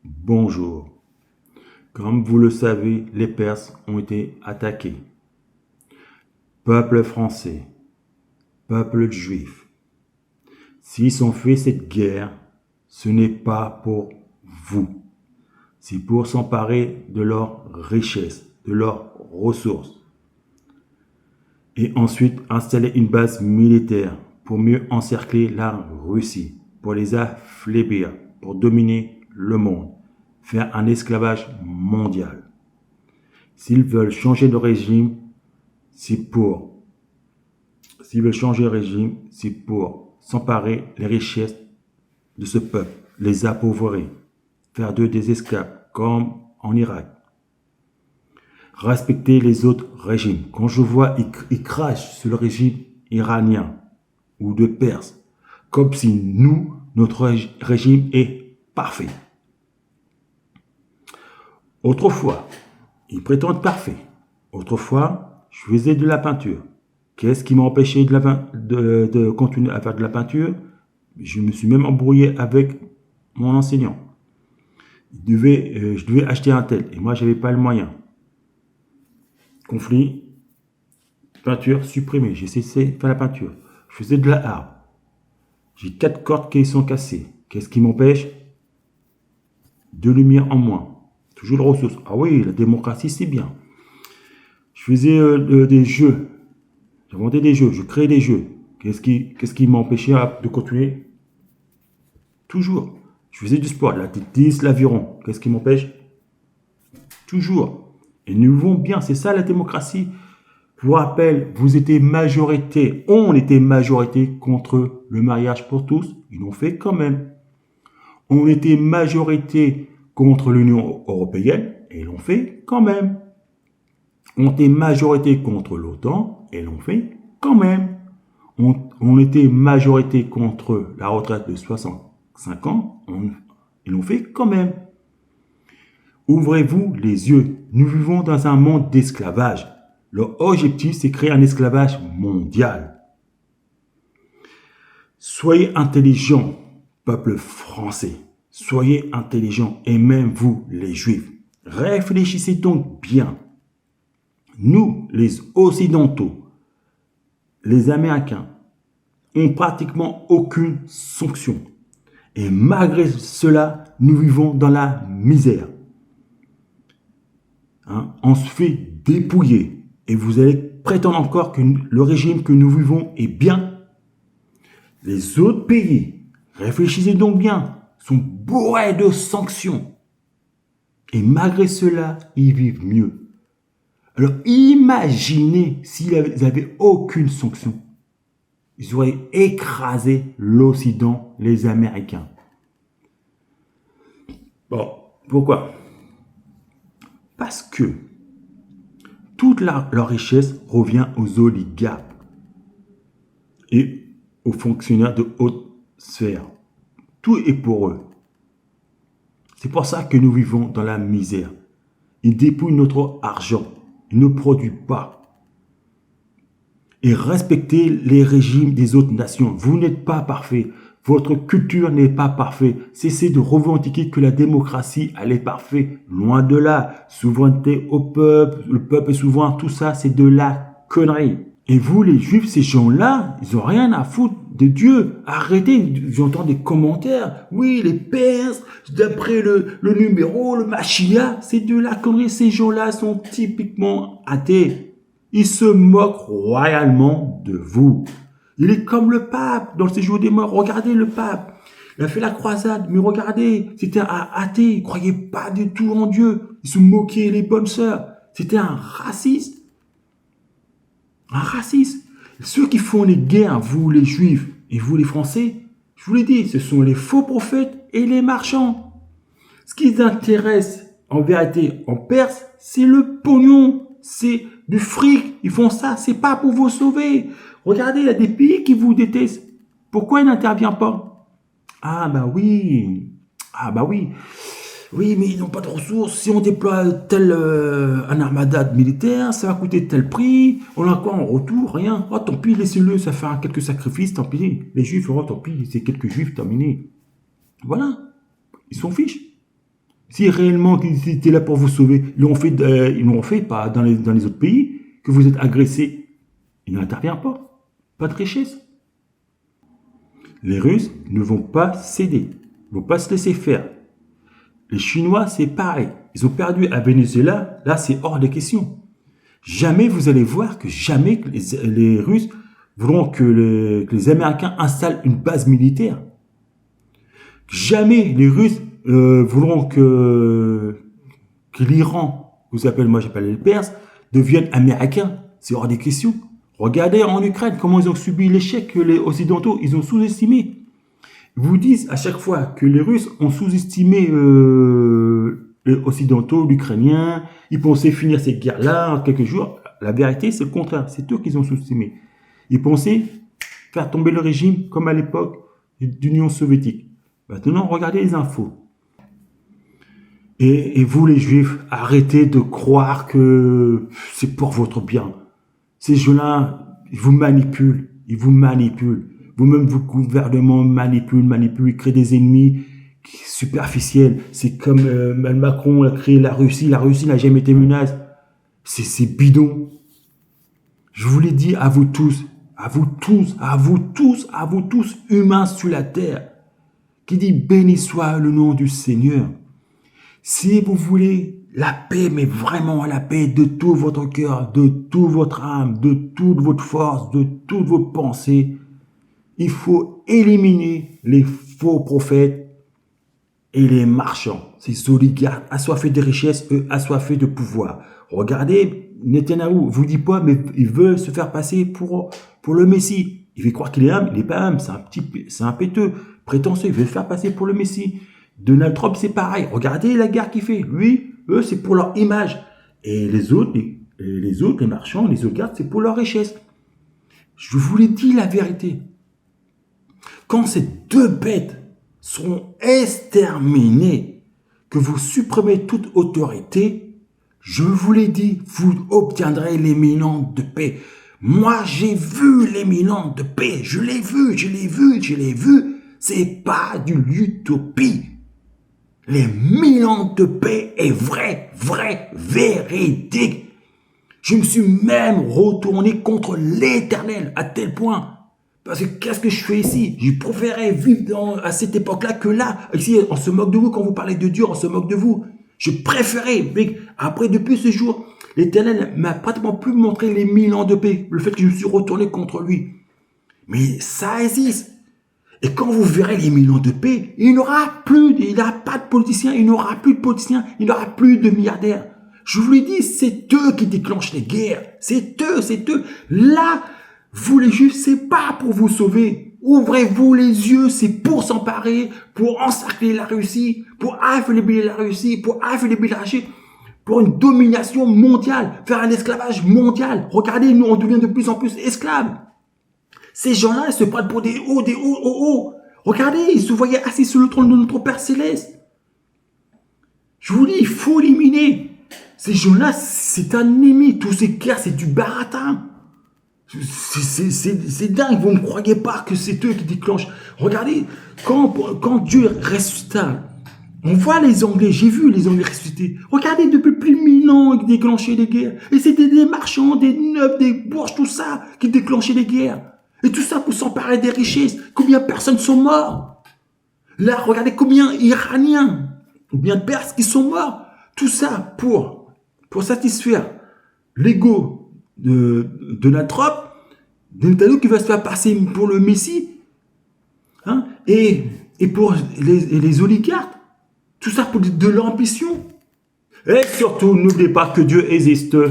Bonjour. Comme vous le savez, les Perses ont été attaqués. Peuple français, peuple juif, s'ils ont fait cette guerre, ce n'est pas pour vous. C'est pour s'emparer de leurs richesses, de leurs ressources. Et ensuite installer une base militaire pour mieux encercler la Russie, pour les affaiblir, pour dominer le monde, faire un esclavage mondial. S'ils veulent changer de régime, c'est pour s'emparer les richesses de ce peuple, les appauvrir, faire d'eux des esclaves, comme en Irak. Respecter les autres régimes. Quand je vois, ils crachent sur le régime iranien ou de Perse, comme si notre régime est parfait. Autrefois, ils prétendent parfait. Autrefois, je faisais de la peinture. Qu'est-ce qui m'a empêché de continuer à faire de la peinture? Je me suis même embrouillé avec mon enseignant. Je devais acheter un tel et moi, je n'avais pas le moyen. Conflit, peinture supprimée. J'ai cessé de faire la peinture. Je faisais de la harpe. J'ai 4 cordes qui sont cassées. Qu'est-ce qui m'empêche? 2 lumières en moins. Toujours de ressources. Ah oui, la démocratie, c'est bien. Je faisais des jeux. J'inventais des jeux. Je créais des jeux. Qu'est-ce qui m'empêchait de continuer? Toujours. Je faisais du sport. L'athlétisme, l'aviron. Qu'est-ce qui m'empêche? Toujours. Et nous vivons bien. C'est ça la démocratie. Je vous rappelle, vous étiez majorité. On était majorité contre le mariage pour tous. Ils l'ont fait quand même. On était majorité contre l'Union européenne, et l'ont fait quand même. On était majorité contre l'OTAN, et l'ont fait quand même. On était majorité contre la retraite de 65 ans, ils l'ont fait quand même. Ouvrez-vous les yeux. Nous vivons dans un monde d'esclavage. Leur objectif, c'est créer un esclavage mondial. Soyez intelligents, peuple français. Soyez intelligents, et même vous, les Juifs. Réfléchissez donc bien. Nous, les Occidentaux, les Américains, ont pratiquement aucune sanction. Et malgré cela, nous vivons dans la misère. On se fait dépouiller. Et vous allez prétendre encore que le régime que nous vivons est bien. Les autres pays, réfléchissez donc bien, sont bourrés de sanctions. Et malgré cela, ils vivent mieux. Alors imaginez s'ils n'avaient aucune sanction. Ils auraient écrasé l'Occident, les Américains. Bon, pourquoi? Parce que toute leur richesse revient aux oligarques et aux fonctionnaires de haute sphère. Tout est pour eux. C'est pour ça que nous vivons dans la misère. Ils dépouillent notre argent. Ils ne produisent pas. Et respectez les régimes des autres nations. Vous n'êtes pas parfait. Votre culture n'est pas parfaite. Cessez de revendiquer que la démocratie, elle est parfaite. Loin de là. Souveraineté au peuple, le peuple est souverain, tout ça, c'est de la connerie. Et vous, les Juifs, ces gens-là, ils n'ont rien à foutre de Dieu. Arrêtez, j'entends des commentaires. Oui, les Perses, d'après le numéro, le Machia, c'est de la connerie. Ces gens-là sont typiquement athées. Ils se moquent royalement de vous. Il est comme le pape dans le séjour des morts. Regardez le pape. Il a fait la croisade, mais regardez, c'était un athée. Il ne croyait pas du tout en Dieu. Il se moquait les bonnes sœurs. C'était un raciste. Un raciste. Ceux qui font les guerres, vous les Juifs et vous les Français, je vous l'ai dit, ce sont les faux prophètes et les marchands. Ce qui les intéresse en vérité en Perse, c'est le pognon, c'est du fric. Ils font ça, c'est pas pour vous sauver. Regardez, il y a des pays qui vous détestent. Pourquoi ils n'interviennent pas? Ah bah oui, oui, mais ils n'ont pas de ressources. Si on déploie un armada militaire, ça va coûter tel prix. On a quoi en retour? Rien. Oh, tant pis, laissez-le, ça fait quelques sacrifices, tant pis. Les Juifs, oh, tant pis, c'est quelques Juifs, terminé. Voilà. Ils s'en fichent. Si réellement qu'ils étaient là pour vous sauver, ils l'ont fait pas dans les autres pays, que vous êtes agressé, il n'intervient pas. Pas de richesse. Les Russes ne vont pas céder, ne vont pas se laisser faire. Les Chinois, c'est pareil. Ils ont perdu à Venezuela, là c'est hors de question. Jamais vous allez voir que jamais les Russes voudront que les Américains installent une base militaire. Jamais les Russes voudront que l'Iran, moi j'appelle les Perses, deviennent américains. C'est hors des questions. Regardez en Ukraine comment ils ont subi l'échec que les Occidentaux, ils ont sous-estimé. Ils vous disent à chaque fois que les Russes ont sous-estimé les Occidentaux, l'Ukrainien, ils pensaient finir cette guerre-là en quelques jours. La vérité, c'est le contraire. C'est eux qu'ils ont sous-estimé. Ils pensaient faire tomber le régime comme à l'époque de l'Union soviétique. Maintenant, regardez les infos. Et vous, les Juifs, arrêtez de croire que c'est pour votre bien. Ces gens-là, ils vous manipulent. Ils vous manipulent. Vous-même, vos gouvernements manipulent, ils créent des ennemis superficiels. C'est comme Macron a créé la Russie. La Russie n'a jamais été menace. C'est bidon. Je vous l'ai dit à vous tous, humains sur la terre, qui dit béni soit le nom du Seigneur. Si vous voulez la paix, mais vraiment la paix de tout votre cœur, de toute votre âme, de toute votre force, de toutes vos pensées, il faut éliminer les faux prophètes et les marchands, ces oligarques assoiffés de richesse, assoiffés de pouvoir. Regardez, Netanyahou vous dit pas, mais il veut se faire passer pour le Messie. Il veut croire qu'il est humble, il n'est pas humble, c'est un péteux, prétentieux, il veut se faire passer pour le Messie. Donald Trump, c'est pareil. Regardez la guerre qu'il fait. Lui, eux, c'est pour leur image. Et les autres, les marchands, les oligarques, c'est pour leur richesse. Je vous l'ai dit la vérité. Quand ces deux bêtes seront exterminées, que vous supprimez toute autorité, je vous l'ai dit, vous obtiendrez l'éminence de paix. Moi, j'ai vu l'éminence de paix. Je l'ai vu. C'est pas de l'utopie. L'éminence de paix est vrai, véridique. Je me suis même retourné contre l'Éternel à tel point. Parce que qu'est-ce que je fais ici? Je préférais vivre à cette époque-là que là. Ici, on se moque de vous quand vous parlez de Dieu, on se moque de vous. Je préférais. Mais après, depuis ce jour, l'Éternel m'a pratiquement plus montré les 1000 ans de paix. Le fait que je me suis retourné contre lui. Mais ça existe. Et quand vous verrez les 1000 ans de paix, il n'y aura pas de politiciens, il n'y aura plus de politiciens, il n'y aura plus de milliardaires. Je vous l'ai dit, c'est eux qui déclenchent les guerres. C'est eux. Là, vous les Juifs, c'est pas pour vous sauver. Ouvrez-vous les yeux, c'est pour s'emparer, pour encercler la Russie, pour affaiblir la Russie, pour affaiblir la Chine, pour une domination mondiale, faire un esclavage mondial. Regardez, nous, on devient de plus en plus esclaves. Ces gens-là, ils se prennent pour des hauts. Regardez, ils se voyaient assis sur le trône de notre Père Céleste. Je vous dis, il faut éliminer. Ces gens-là, c'est un ennemi. Tous ces guerres, c'est du baratin. C'est dingue. Vous ne croyez pas que c'est eux qui déclenchent. Regardez, quand Dieu ressuscita, on voit les Anglais, j'ai vu les Anglais ressusciter. Regardez, depuis plus de 1000 ans, ils déclenchaient des guerres. Et c'était des marchands, des nobles, des bourges, tout ça, qui déclenchaient des guerres. Et tout ça pour s'emparer des richesses. Combien de personnes sont mortes? Là, regardez combien d'Iraniens, combien de Perses qui sont morts. Tout ça pour satisfaire l'ego de Donald Trump, de Netanyahou qui va se faire passer pour le Messie, hein, et pour les oligarques. Tout ça pour de l'ambition. Et surtout, n'oubliez pas que Dieu existe.